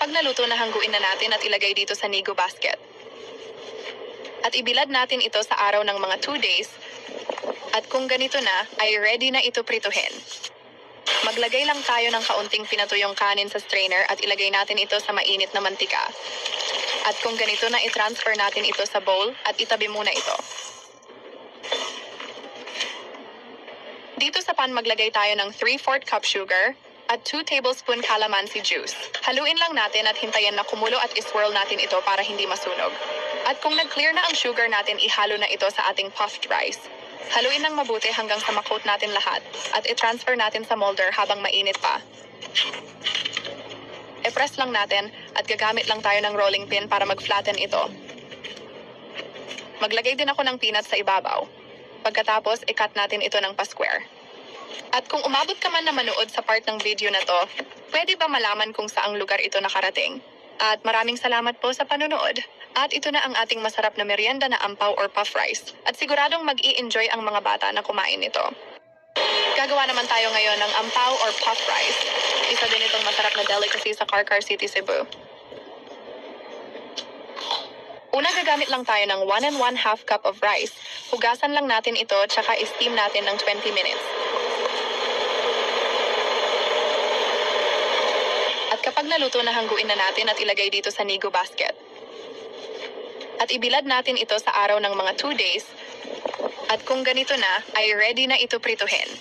kapag naluto na, hangguin na natin at ilagay dito sa Nigo basket. At ibilad natin ito sa araw ng mga 2 days. At kung ganito na, ay ready na ito prituhin. Maglagay lang tayo ng kaunting pinatuyong kanin sa strainer at ilagay natin ito sa mainit na mantika. At kung ganito na, i-transfer natin ito sa bowl at itabi muna ito. Dito sa pan, maglagay tayo ng 3/4 cup sugar at 2 tablespoon calamansi juice. Haluin lang natin at hintayin na kumulo at iswirl natin ito para hindi masunog. At kung nag-clear na ang sugar natin, ihalo na ito sa ating puffed rice. Haluin ng mabuti hanggang sa makoat natin lahat at i-transfer natin sa molder habang mainit pa. I-press lang natin at gagamit lang tayo ng rolling pin para mag-flatten ito. Maglagay din ako ng peanuts sa ibabaw. Pagkatapos, i-cut natin ito ng pa-square. At kung umabot ka man na manood sa part ng video na to, pwede ba malaman kung saang lugar ito nakarating? At maraming salamat po sa panunood. At ito na ang ating masarap na merienda na ampaw or puff rice. At siguradong mag-i-enjoy ang mga bata na kumain nito. Gagawa naman tayo ngayon ng ampaw or puff rice. Isa din itong masarap na delicacy sa Carcar City, Cebu. Una, gagamit lang tayo ng 1 1/2 cup of rice. Hugasan lang natin ito tsaka i-steam natin ng 20 minutes. At kapag naluto na, hangguin na natin at ilagay dito sa Nigo basket. At ibilad natin ito sa araw ng mga 2 days. At kung ganito na, ay ready na ito prituhin.